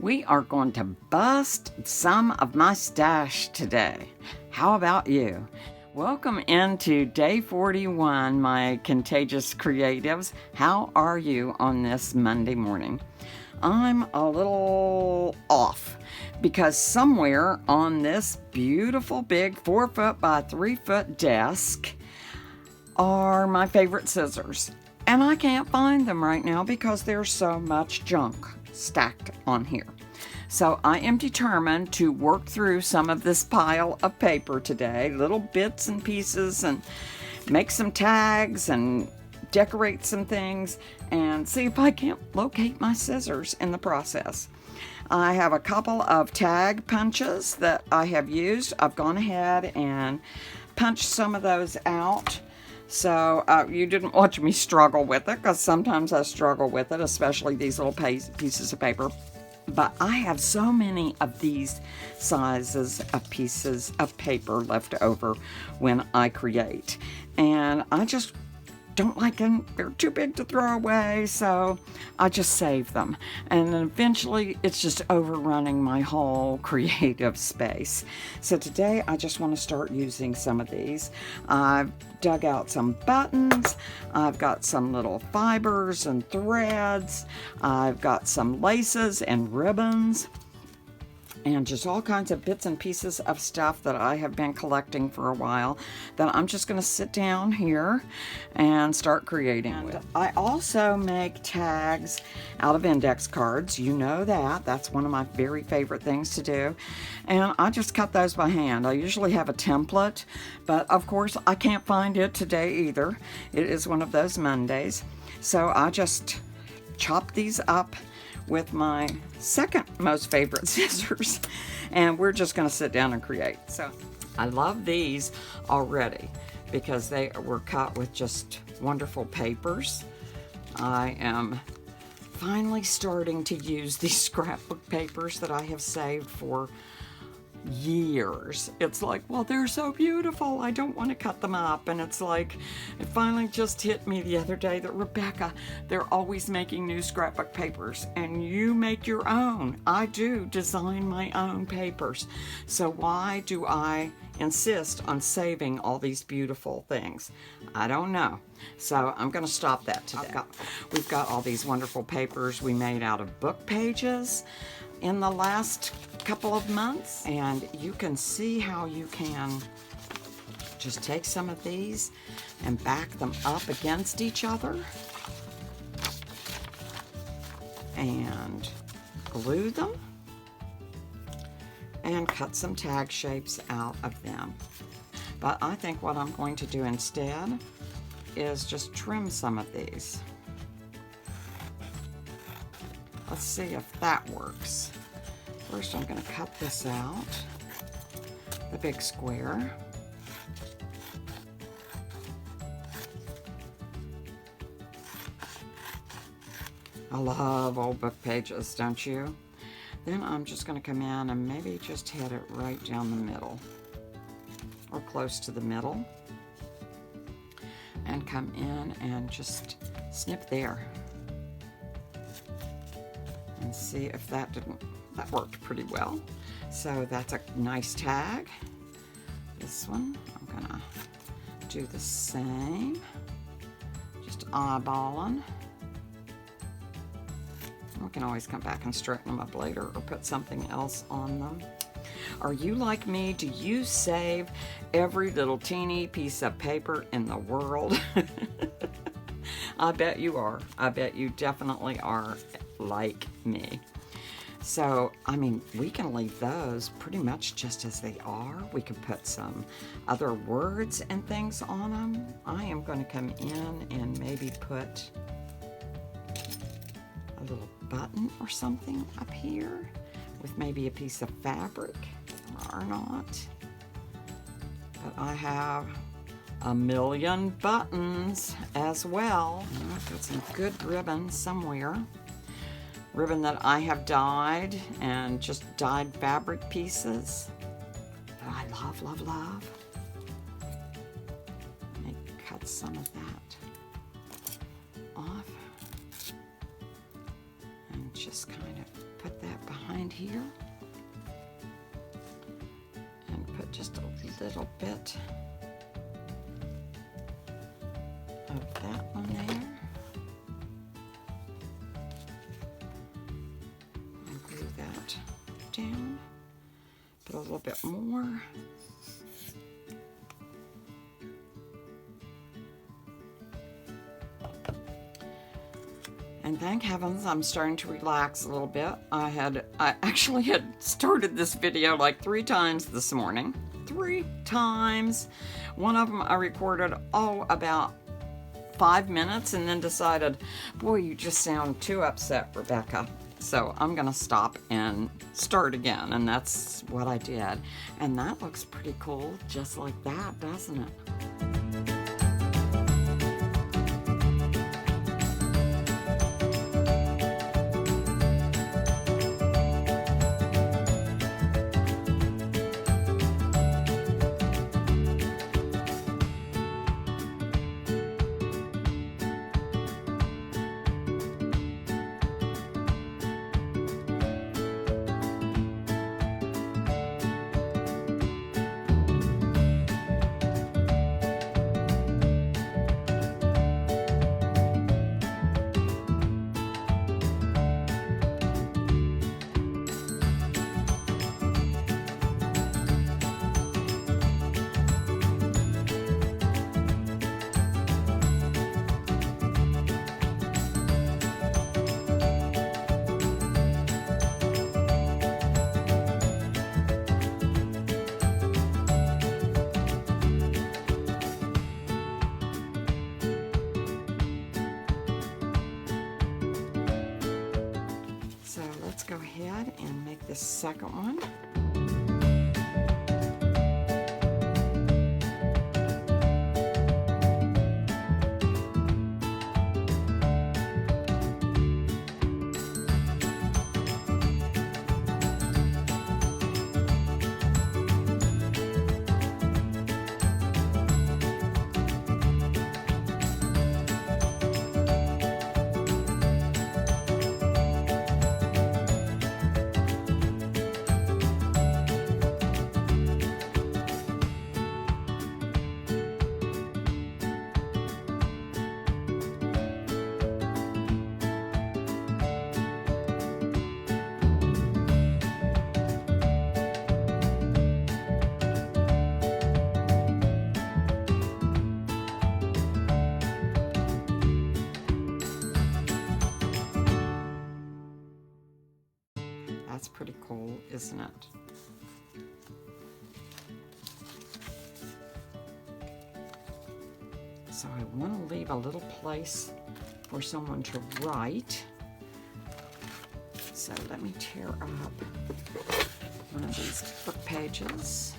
We are going to bust some of my stash today. How about you? Welcome into day 41, my contagious creatives. How are you on this Monday morning? I'm a little off because somewhere on this beautiful big 4-foot by 3-foot desk are my favorite scissors. And I can't find them right now because there's so much junk stacked on here. So I am determined to work through some of this pile of paper today, little bits and pieces, and make some tags and decorate some things and see if I can't locate my scissors in the process. I have a couple of tag punches that I have used. I've gone ahead and punched some of those out. So you didn't watch me struggle with it, because sometimes I struggle with it, especially these little pieces of paper. But I have so many of these sizes of pieces of paper left over when I create. And I just don't like them. They're too big to throw away, so I just save them. And then eventually it's just overrunning my whole creative space. So today I just want to start using some of these. I've dug out some buttons. I've got some little fibers and threads. I've got some laces and ribbons, and just all kinds of bits and pieces of stuff that I have been collecting for a while that I'm just going to sit down here and start creating with. I also make tags out of index cards. You know that. That's one of my very favorite things to do. And I just cut those by hand. I usually have a template, but of course I can't find it today either. It is one of those Mondays. So I just chop these up with my second most favorite scissors, and we're just going to sit down and create. So I love these already because they were cut with just wonderful papers. I am finally starting to use these scrapbook papers that I have saved for years. It's like, well, they're so beautiful, I don't want to cut them up. And it's like, it finally just hit me the other day that, Rebecca, they're always making new scrapbook papers and you make your own. I do design my own papers, so why do I insist on saving all these beautiful things? I don't know. So I'm going to stop that today. We've got all these wonderful papers we made out of book pages in the last couple of months, and you can see how you can just take some of these and back them up against each other and glue them and cut some tag shapes out of them. But I think what I'm going to do instead is just trim some of these. Let's see if that works. First, I'm going to cut this out, the big square. I love old book pages, don't you? Then I'm just going to come in and maybe just hit it right down the middle, or close to the middle, and come in and just snip there. And see if that worked pretty well. So that's a nice tag. This one, I'm gonna do the same, just eyeballing. We can always come back and straighten them up later or put something else on them. Are you like me? Do you save every little teeny piece of paper in the world? I bet you are. I bet you definitely are like me. So, I mean, we can leave those pretty much just as they are. We could put some other words and things on them. I am going to come in and maybe put a little button or something up here with maybe a piece of fabric or not. But I have a million buttons as well. I've got some good ribbon somewhere. Ribbon that I have dyed, and just dyed fabric pieces that I love, love, love. Let me cut some of that off and just kind of put that behind here. And put just a little bit of that one there. And glue that down. Put a little bit more. And thank heavens I'm starting to relax a little bit. I actually had started this video like 3 times this morning. 3 times. One of them I recorded about 5 minutes and then decided, boy, you just sound too upset, Rebecca. So I'm gonna stop and start again, and that's what I did. And that looks pretty cool just like that, doesn't it? So let's go ahead and make this second one. That's pretty cool, isn't it? So I want to leave a little place for someone to write. So let me tear up one of these book pages.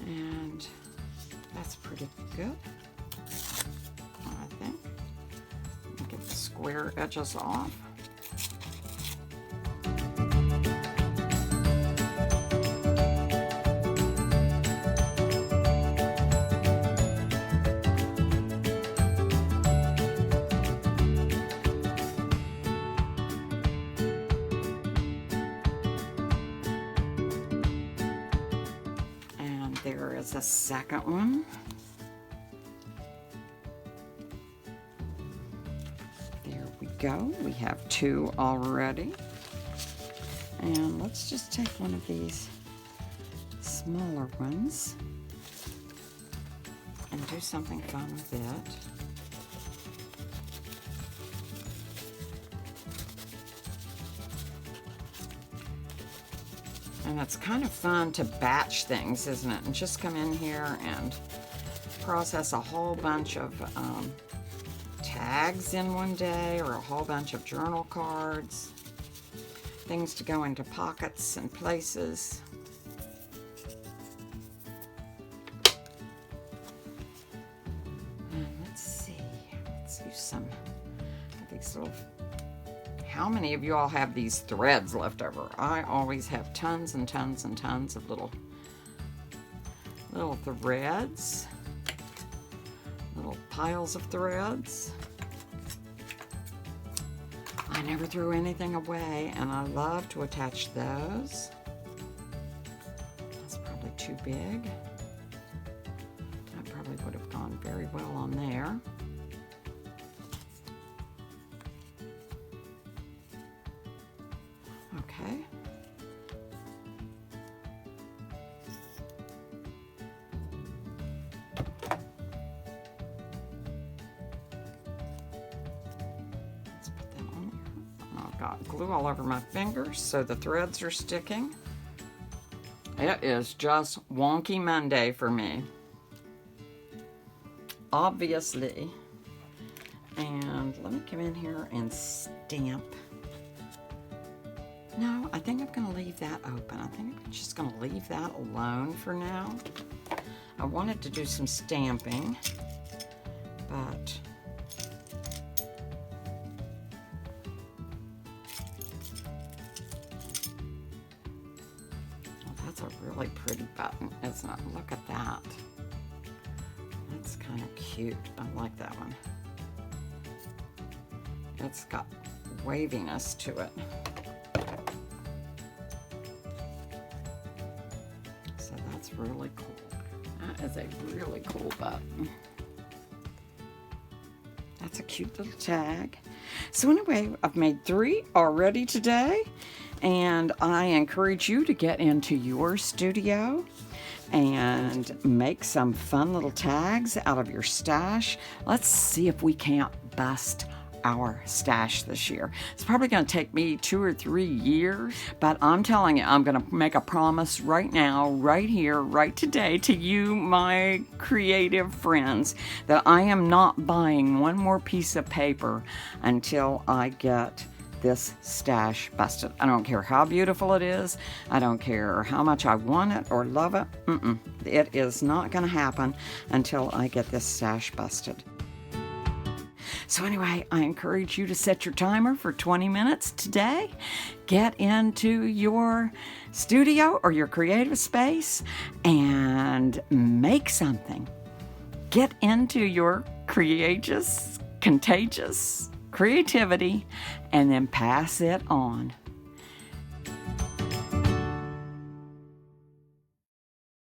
And that's pretty good. Square edges off. And there is a second one. Go. We have 2 already. And let's just take one of these smaller ones and do something fun with it. And it's kind of fun to batch things, isn't it? And just come in here and process a whole bunch of tags in one day, or a whole bunch of journal cards, things to go into pockets and places. And let's see, let's use some of these little, how many of you all have these threads left over? I always have tons and tons and tons of little threads. little piles of threads. I never throw anything away, and I love to attach those. That's probably too big. That probably would have gone very well on there. Okay. Let's put them on there. I've got glue all over my fingers so the threads are sticking. It is just wonky Monday for me, obviously. And let me come in here and stamp. No, I think I'm going to leave that open. I think I'm just going to leave that alone for now. I wanted to do some stamping, but oh, that's a really pretty button, isn't it? Look at that. That's kind of cute. I like that one. It's got waviness to it. So that's really cool. That is a really cool button. That's a cute little tag. So anyway, I've made 3 already today, and I encourage you to get into your studio and make some fun little tags out of your stash. Let's see if we can't bust our stash this year. It's probably going to take me 2 or 3 years, but I'm telling you, I'm going to make a promise right now, right here, right today to you, my creative friends, that I am not buying one more piece of paper until I get this stash busted. I don't care how beautiful it is. I don't care how much I want it or love it. It is not going to happen until I get this stash busted. So anyway, I encourage you to set your timer for 20 minutes today. Get into your studio or your creative space and make something. Get into your contagious creativity, and then pass it on.